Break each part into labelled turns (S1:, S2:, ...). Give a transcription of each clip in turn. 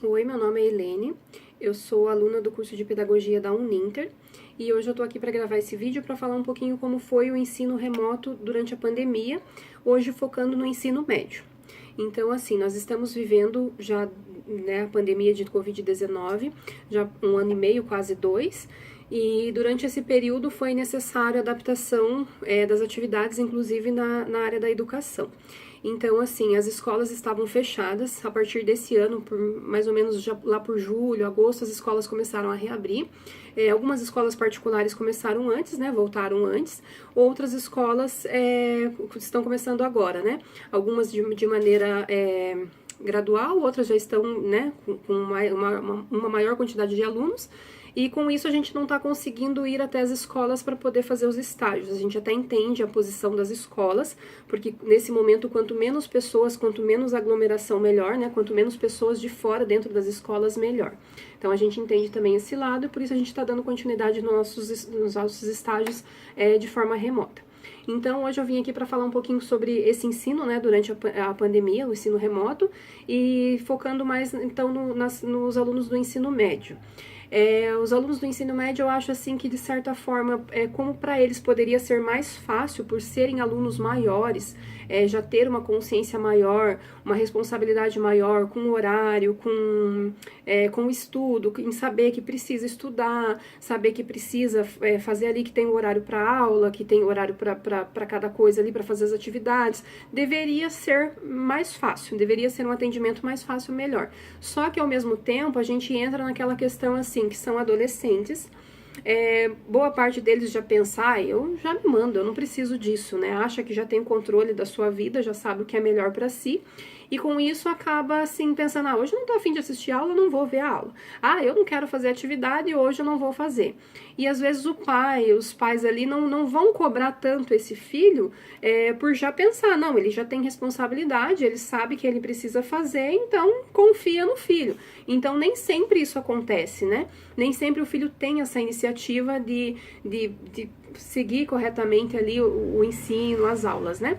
S1: Oi, meu nome é Helene, eu sou aluna do curso de Pedagogia da Uninter e hoje eu tô aqui para gravar esse vídeo para falar um pouquinho como foi o ensino remoto durante a pandemia, hoje focando no ensino médio. Então, assim, nós estamos vivendo já, né, a pandemia de Covid-19, já 1 ano e meio, quase 2, e durante esse período foi necessário adaptação das atividades, inclusive na área da educação. Então, assim, as escolas estavam fechadas. A partir desse ano, por mais ou menos já lá por julho, agosto, as escolas começaram a reabrir. Algumas escolas particulares começaram antes, né? Voltaram antes. Outras escolas estão começando agora, né? Algumas de maneira gradual, outras já estão, né, com uma maior quantidade de alunos. E com isso a gente não está conseguindo ir até as escolas para poder fazer os estágios. A gente até entende a posição das escolas, porque nesse momento, quanto menos pessoas, quanto menos aglomeração, melhor, né? Quanto menos pessoas de fora dentro das escolas, melhor. Então a gente entende também esse lado e por isso a gente está dando continuidade nos nossos estágios de forma remota. Então, hoje eu vim aqui para falar um pouquinho sobre esse ensino, né, durante a pandemia, o ensino remoto, e focando mais, então, nos alunos do ensino médio. Os alunos do ensino médio, eu acho assim que, de certa forma, como para eles poderia ser mais fácil, por serem alunos maiores, já ter uma consciência maior, uma responsabilidade maior com horário, com o estudo, em saber que precisa estudar, saber que precisa fazer ali, que tem o horário para aula, que tem horário para cada coisa ali, para fazer as atividades, deveria ser mais fácil, deveria ser um atendimento mais fácil, melhor. Só que, ao mesmo tempo, a gente entra naquela questão assim, que são adolescentes, boa parte deles já pensa, eu já me mando, eu não preciso disso, né? Acha que já tem o controle da sua vida, já sabe o que é melhor para si, e com isso acaba assim pensando, hoje eu não tô a fim de assistir aula, eu não vou ver a aula. Eu não quero fazer atividade, hoje eu não vou fazer. E às vezes os pais ali não vão cobrar tanto esse filho por já pensar, não, ele já tem responsabilidade, ele sabe que ele precisa fazer, então confia no filho. Então nem sempre isso acontece, né? Nem sempre o filho tem essa iniciativa de seguir corretamente ali o ensino, as aulas, né?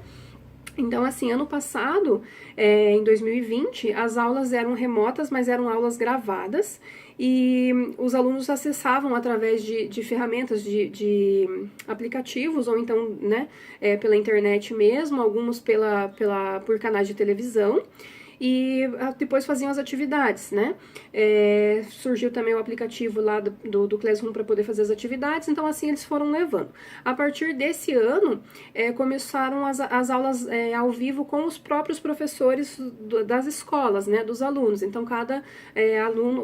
S1: Então, assim, ano passado, em 2020, as aulas eram remotas, mas eram aulas gravadas, e os alunos acessavam através de ferramentas de aplicativos, ou então, né, pela internet mesmo, alguns por canais de televisão, e depois faziam as atividades, né? Surgiu também o aplicativo lá do Classroom para poder fazer as atividades, então assim eles foram levando. A partir desse ano, começaram as aulas ao vivo com os próprios professores das escolas, né? Dos alunos. Então cada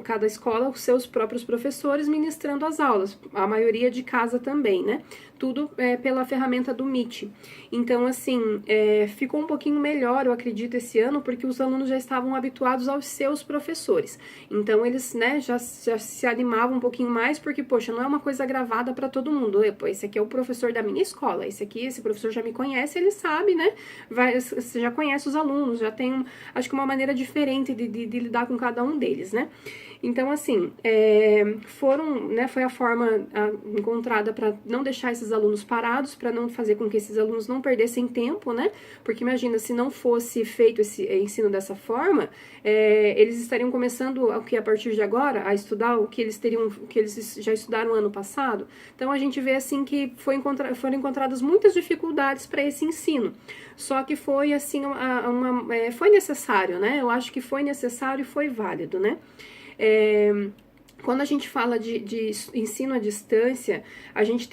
S1: cada escola, os seus próprios professores ministrando as aulas, a maioria de casa também, né? Tudo pela ferramenta do Meet. Então, assim, ficou um pouquinho melhor, eu acredito, esse ano, porque os alunos já estavam habituados aos seus professores. Então, eles, né, já se animavam um pouquinho mais, porque, poxa, não é uma coisa gravada para todo mundo. Esse aqui é o professor da minha escola, esse professor já me conhece, ele sabe, né? Você já conhece os alunos, já tem, acho que uma maneira diferente de lidar com cada um deles, né? Então, assim, foi a forma encontrada para não deixar esses alunos parados, para não fazer com que esses alunos não perdessem tempo, né? Porque imagina, se não fosse feito esse ensino dessa forma, eles estariam começando a partir de agora a estudar o que eles já estudaram ano passado. Então, a gente vê assim que foram encontradas muitas dificuldades para esse ensino. Só que foi assim foi necessário, né? Eu acho que foi necessário e foi válido, né? Quando a gente fala de ensino à distância, a gente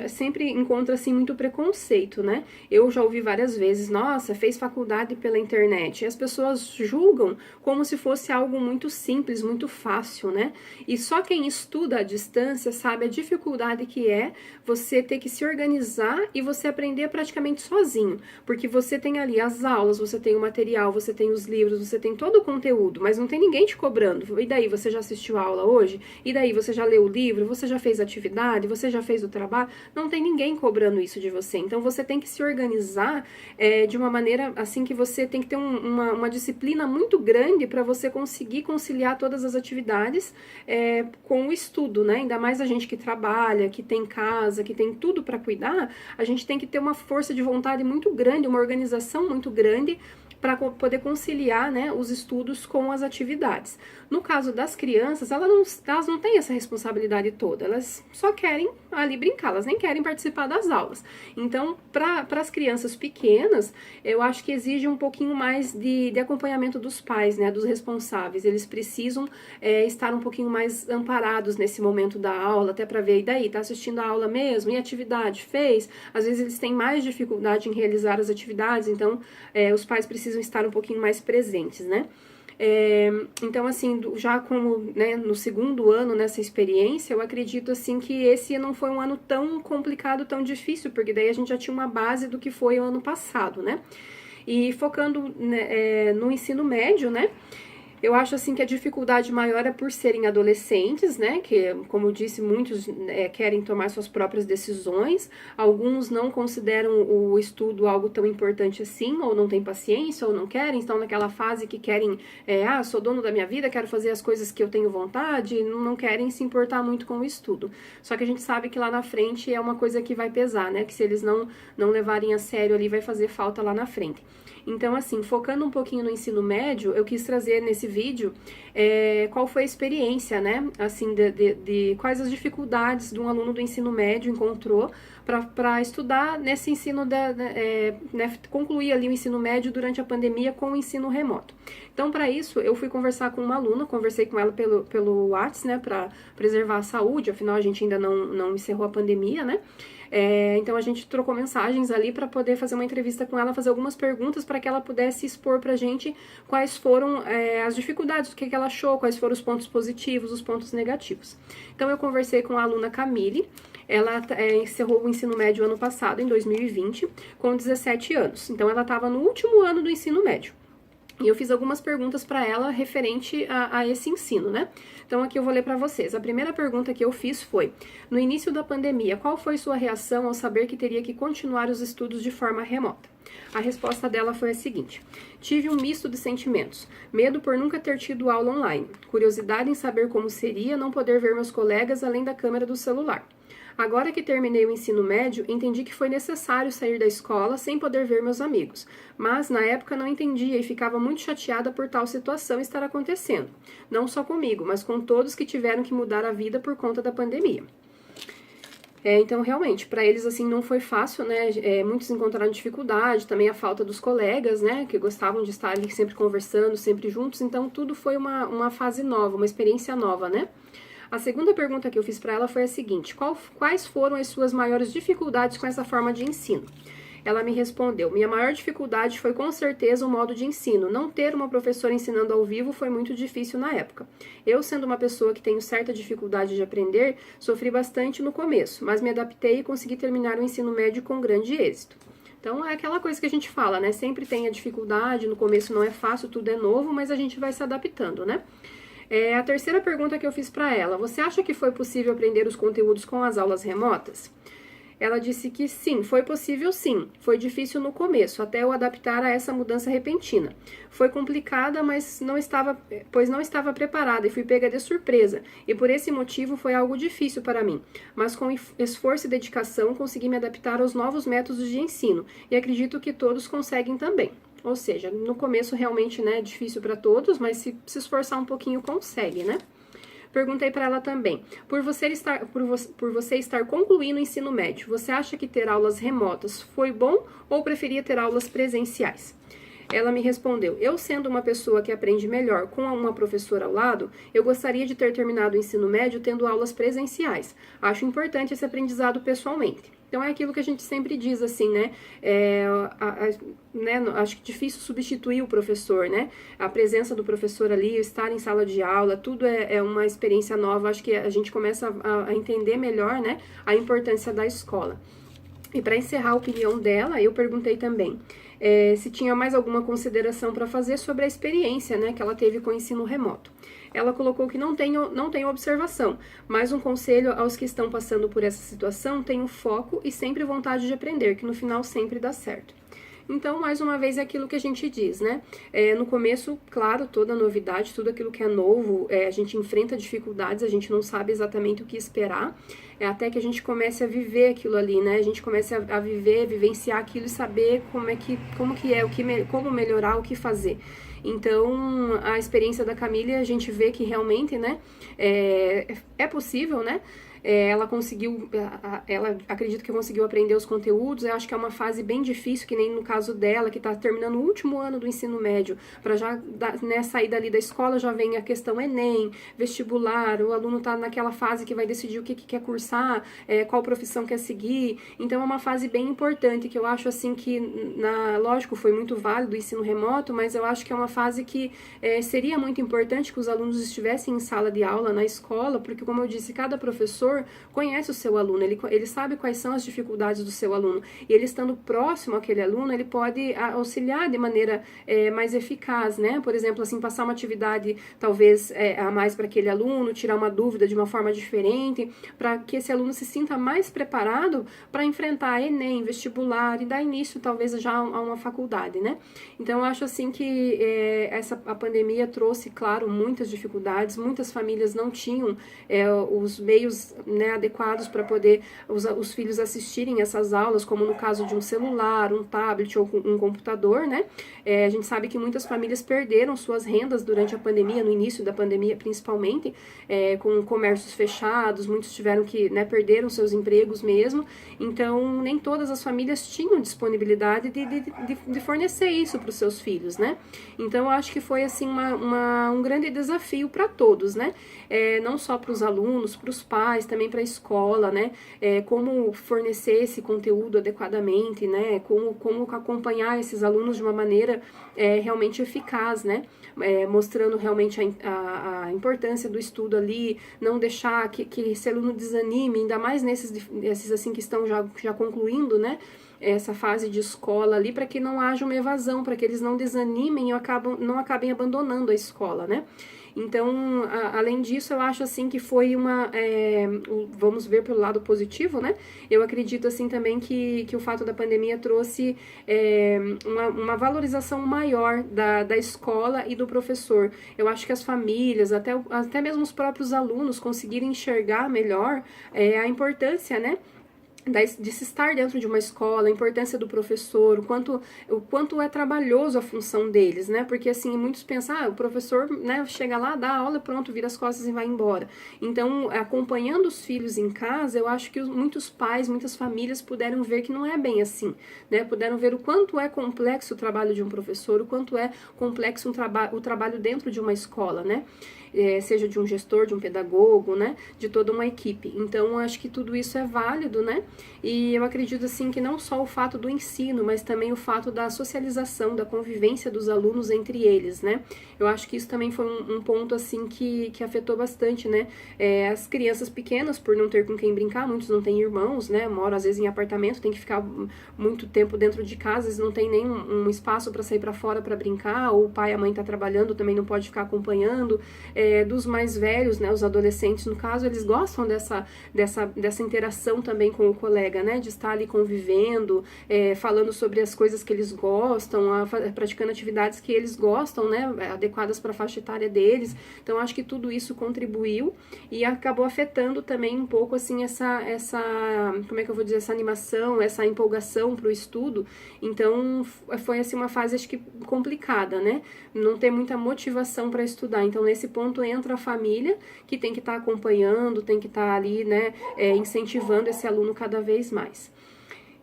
S1: sempre encontra assim muito preconceito, né? Eu já ouvi várias vezes, nossa, fez faculdade pela internet. E as pessoas julgam como se fosse algo muito simples, muito fácil, né? E só quem estuda à distância sabe a dificuldade que é você ter que se organizar e você aprender praticamente sozinho. Porque você tem ali as aulas, você tem o material, você tem os livros, você tem todo o conteúdo, mas não tem ninguém te cobrando. E daí, você já assistiu a aula hoje? E daí, você já leu o livro? Você já fez atividade? Você já fez o trabalho? Não tem ninguém cobrando isso de você. Então, você tem que se organizar de uma maneira assim que você tem que ter uma disciplina muito grande para você conseguir conciliar todas as atividades com o estudo, né? Ainda mais a gente que trabalha, que tem casa, que tem tudo para cuidar, a gente tem que ter uma força de vontade muito grande, uma organização muito grande para poder conciliar, né, os estudos com as atividades. No caso das crianças, elas não têm essa responsabilidade toda, elas só querem ali brincar, elas nem querem participar das aulas. Então, para as crianças pequenas, eu acho que exige um pouquinho mais de acompanhamento dos pais, né, dos responsáveis. Eles precisam estar um pouquinho mais amparados nesse momento da aula, até para ver, e daí, tá assistindo a aula mesmo? E atividade? Fez? Às vezes eles têm mais dificuldade em realizar as atividades, então os pais precisam estar um pouquinho mais presentes, né? Então, assim, já como, né, no segundo ano nessa experiência, eu acredito, assim, que esse não foi um ano tão complicado, tão difícil, porque daí a gente já tinha uma base do que foi o ano passado, né? E focando, né, no ensino médio, né? Eu acho, assim, que a dificuldade maior é por serem adolescentes, né, que, como eu disse, muitos querem tomar suas próprias decisões, alguns não consideram o estudo algo tão importante assim, ou não têm paciência, ou não querem, estão naquela fase que querem, sou dono da minha vida, quero fazer as coisas que eu tenho vontade, não querem se importar muito com o estudo. Só que a gente sabe que lá na frente é uma coisa que vai pesar, né, que se eles não levarem a sério ali, vai fazer falta lá na frente. Então, assim, focando um pouquinho no ensino médio, eu quis trazer nesse vídeo qual foi a experiência, né, assim, de quais as dificuldades de um aluno do ensino médio encontrou para estudar nesse ensino, né, concluir ali o ensino médio durante a pandemia com o ensino remoto. Então, para isso, eu fui conversar com uma aluna, conversei com ela pelo WhatsApp, né, para preservar a saúde, afinal a gente ainda não encerrou a pandemia, né. Então a gente trocou mensagens ali para poder fazer uma entrevista com ela, fazer algumas perguntas para que ela pudesse expor pra gente quais foram as dificuldades, o que ela achou, quais foram os pontos positivos, os pontos negativos. Então eu conversei com a aluna Camille, ela encerrou o ensino médio ano passado, em 2020, com 17 anos. Então ela estava no último ano do ensino médio. E eu fiz algumas perguntas para ela referente a esse ensino, né? Então aqui eu vou ler para vocês. A primeira pergunta que eu fiz foi: no início da pandemia, qual foi sua reação ao saber que teria que continuar os estudos de forma remota? A resposta dela foi a seguinte: tive um misto de sentimentos. Medo por nunca ter tido aula online. Curiosidade em saber como seria não poder ver meus colegas além da câmera do celular. Agora que terminei o ensino médio, entendi que foi necessário sair da escola sem poder ver meus amigos, mas na época não entendia e ficava muito chateada por tal situação estar acontecendo, não só comigo, mas com todos que tiveram que mudar a vida por conta da pandemia. Então, realmente, para eles, assim, não foi fácil, né, muitos encontraram dificuldade, também a falta dos colegas, né, que gostavam de estar ali sempre conversando, sempre juntos, então tudo foi uma fase nova, uma experiência nova, né. A segunda pergunta que eu fiz para ela foi a seguinte: quais foram as suas maiores dificuldades com essa forma de ensino? Ela me respondeu: minha maior dificuldade foi com certeza o modo de ensino. Não ter uma professora ensinando ao vivo foi muito difícil na época. Eu, sendo uma pessoa que tenho certa dificuldade de aprender, sofri bastante no começo, mas me adaptei e consegui terminar o ensino médio com grande êxito. Então é aquela coisa que a gente fala, né? Sempre tem a dificuldade, no começo não é fácil, tudo é novo, mas a gente vai se adaptando, né? A terceira pergunta que eu fiz para ela: você acha que foi possível aprender os conteúdos com as aulas remotas? Ela disse que sim, foi possível sim. Foi difícil no começo, até eu adaptar a essa mudança repentina. Foi complicada, pois não estava preparada e fui pega de surpresa. E por esse motivo foi algo difícil para mim. Mas com esforço e dedicação consegui me adaptar aos novos métodos de ensino. E acredito que todos conseguem também. Ou seja, no começo realmente, né, é difícil para todos, mas se esforçar um pouquinho consegue, né? Perguntei para ela também: por você estar concluindo o ensino médio, você acha que ter aulas remotas foi bom ou preferia ter aulas presenciais? Ela me respondeu: eu, sendo uma pessoa que aprende melhor com uma professora ao lado, eu gostaria de ter terminado o ensino médio tendo aulas presenciais. Acho importante esse aprendizado pessoalmente. Então é aquilo que a gente sempre diz, assim, né? Acho que é difícil substituir o professor, né? A presença do professor ali, estar em sala de aula, tudo é uma experiência nova. Acho que a gente começa a entender melhor, né, a importância da escola. E para encerrar a opinião dela, eu perguntei também se tinha mais alguma consideração para fazer sobre a experiência, né, que ela teve com o ensino remoto. Ela colocou que não tem observação, mas um conselho aos que estão passando por essa situação: tenham foco e sempre vontade de aprender, que no final sempre dá certo. Então, mais uma vez, é aquilo que a gente diz, né? No começo, claro, toda novidade, tudo aquilo que é novo, a gente enfrenta dificuldades, a gente não sabe exatamente o que esperar, até que a gente comece a viver aquilo ali, né? A gente comece a viver, vivenciar aquilo e saber como melhorar, o que fazer. Então, a experiência da Camille, a gente vê que realmente, né, é possível, né? Ela conseguiu, ela acredito que conseguiu aprender os conteúdos. Eu acho que é uma fase bem difícil, que nem no caso dela, que está terminando o último ano do ensino médio, para já, né, sair dali da escola, já vem a questão Enem, vestibular, o aluno está naquela fase que vai decidir o que quer cursar, qual profissão quer seguir. Então é uma fase bem importante, que eu acho assim que, lógico, foi muito válido o ensino remoto, mas eu acho que é uma fase que seria muito importante que os alunos estivessem em sala de aula, na escola, porque, como eu disse, cada professor conhece o seu aluno, ele sabe quais são as dificuldades do seu aluno, e ele estando próximo àquele aluno, ele pode auxiliar de maneira mais eficaz, né? Por exemplo, assim, passar uma atividade talvez a mais para aquele aluno, tirar uma dúvida de uma forma diferente, para que esse aluno se sinta mais preparado para enfrentar Enem, vestibular e dar início talvez já a uma faculdade, né? Então eu acho assim que a pandemia trouxe, claro, muitas dificuldades, muitas famílias não tinham os meios, né, adequados para poder os filhos assistirem essas aulas, como no caso de um celular, um tablet ou um computador, né? A gente sabe que muitas famílias perderam suas rendas durante a pandemia, no início da pandemia principalmente, com comércios fechados, muitos tiveram que, né, perderam seus empregos mesmo, então nem todas as famílias tinham disponibilidade de fornecer isso para os seus filhos, né? Então eu acho que foi assim um grande desafio para todos, né? Não só para os alunos, para os pais, também para a escola, né? Como fornecer esse conteúdo adequadamente, né? Como acompanhar esses alunos de uma maneira realmente eficaz, né? Mostrando realmente a importância do estudo ali, não deixar que esse aluno desanime, ainda mais esses assim que estão já concluindo, né? Essa fase de escola ali, para que não haja uma evasão, para que eles não desanimem e não acabem abandonando a escola, né? Então, além disso, eu acho assim que foi vamos ver pelo lado positivo, né? Eu acredito assim também que o fato da pandemia trouxe uma valorização maior da escola e do professor. Eu acho que as famílias, até mesmo os próprios alunos conseguiram enxergar melhor a importância, né? De se estar dentro de uma escola, a importância do professor, o quanto é trabalhoso a função deles, né? Porque assim, muitos pensam, o professor, né, chega lá, dá aula, pronto, vira as costas e vai embora. Então, acompanhando os filhos em casa, eu acho que muitos pais, muitas famílias puderam ver que não é bem assim, né? Puderam ver o quanto é complexo o trabalho de um professor, o quanto é complexo o trabalho dentro de uma escola, né? Seja de um gestor, de um pedagogo, né, de toda uma equipe. Então, eu acho que tudo isso é válido, né, e eu acredito, assim, que não só o fato do ensino, mas também o fato da socialização, da convivência dos alunos entre eles, né, eu acho que isso também foi um ponto, assim, que afetou bastante, né, as crianças pequenas, por não ter com quem brincar, muitos não têm irmãos, né, moram às vezes em apartamento, tem que ficar muito tempo dentro de casa, às vezes não tem nem um espaço para sair para fora para brincar, ou o pai e a mãe tá trabalhando, também não pode ficar acompanhando. Dos mais velhos, né, os adolescentes, no caso, eles gostam dessa interação também com o colega, né, de estar ali convivendo, falando sobre as coisas que eles gostam, praticando atividades que eles gostam, né, adequadas para a faixa etária deles. Então, acho que tudo isso contribuiu e acabou afetando também um pouco, assim, como é que eu vou dizer, essa animação, essa empolgação para o estudo. Então, foi, assim, uma fase, acho que, complicada, né, não ter muita motivação para estudar. Então, nesse ponto entra a família, que tem que estar acompanhando, tem que estar ali, né, incentivando esse aluno cada vez mais.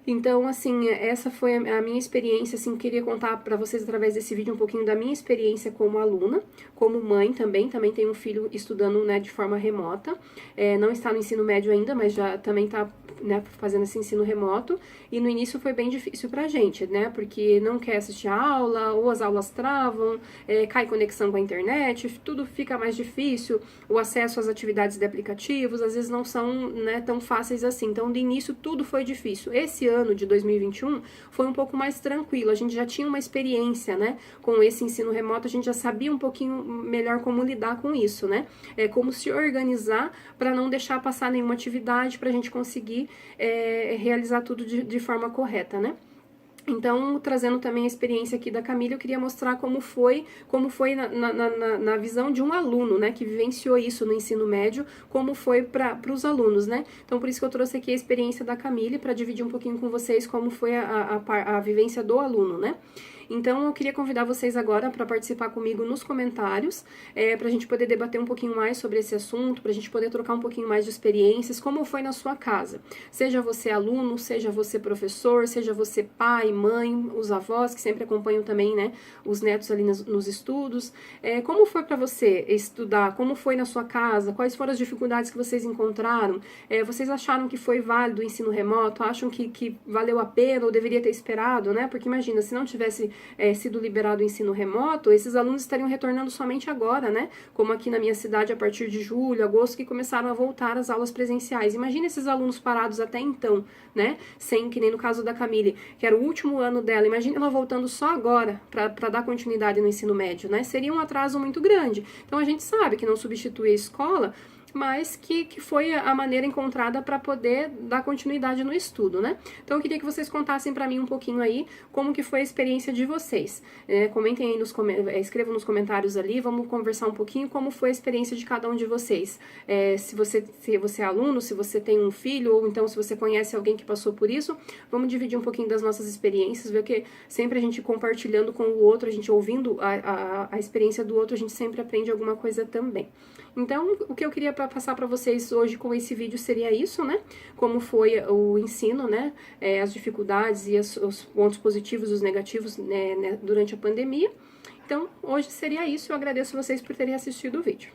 S1: Então, assim, essa foi a minha experiência, assim, queria contar para vocês através desse vídeo um pouquinho da minha experiência como aluna, como mãe também tenho um filho estudando, né, de forma remota, não está no ensino médio ainda, mas já também está, né, fazendo esse ensino remoto, e no início foi bem difícil pra gente, né, porque não quer assistir a aula, ou as aulas travam, cai conexão com a internet, tudo fica mais difícil, o acesso às atividades de aplicativos, às vezes não são, né, tão fáceis assim, então de início tudo foi difícil. Esse ano de 2021 foi um pouco mais tranquilo, a gente já tinha uma experiência, né, com esse ensino remoto, a gente já sabia um pouquinho melhor como lidar com isso, né, como se organizar para não deixar passar nenhuma atividade, para a gente conseguir realizar tudo de forma correta, né. Então, trazendo também a experiência aqui da Camila, eu queria mostrar como foi na visão de um aluno, né, que vivenciou isso no ensino médio, como foi para os alunos, né. Então, por isso que eu trouxe aqui a experiência da Camila, para dividir um pouquinho com vocês como foi a vivência do aluno, né. Então, eu queria convidar vocês agora para participar comigo nos comentários, para a gente poder debater um pouquinho mais sobre esse assunto, para a gente poder trocar um pouquinho mais de experiências, como foi na sua casa. Seja você aluno, seja você professor, seja você pai, mãe, os avós, que sempre acompanham também, né, os netos ali nos estudos. Como foi para você estudar? Como foi na sua casa? Quais foram as dificuldades que vocês encontraram? Vocês acharam que foi válido o ensino remoto? Acham que valeu a pena ou deveria ter esperado, né? Porque imagina, se não tivesse sido liberado o ensino remoto, esses alunos estariam retornando somente agora, né? Como aqui na minha cidade, a partir de julho, agosto, que começaram a voltar às aulas presenciais. Imagina esses alunos parados até então, né? Sem, que nem no caso da Camille, que era o último ano dela, imagina ela voltando só agora para dar continuidade no ensino médio, né? Seria um atraso muito grande. Então a gente sabe que não substitui a escola, mas que foi a maneira encontrada para poder dar continuidade no estudo, né? Então eu queria que vocês contassem para mim um pouquinho aí como que foi a experiência de vocês. Comentem aí, escrevam nos comentários ali, vamos conversar um pouquinho como foi a experiência de cada um de vocês. Se você é aluno, se você tem um filho, ou então se você conhece alguém que passou por isso, vamos dividir um pouquinho das nossas experiências, ver que sempre a gente compartilhando com o outro, a gente ouvindo a experiência do outro, a gente sempre aprende alguma coisa também. Então, o que eu queria passar para vocês hoje com esse vídeo seria isso, né? Como foi o ensino, né? As dificuldades e os pontos positivos e os negativos, né, durante a pandemia. Então, hoje seria isso. Eu agradeço vocês por terem assistido o vídeo.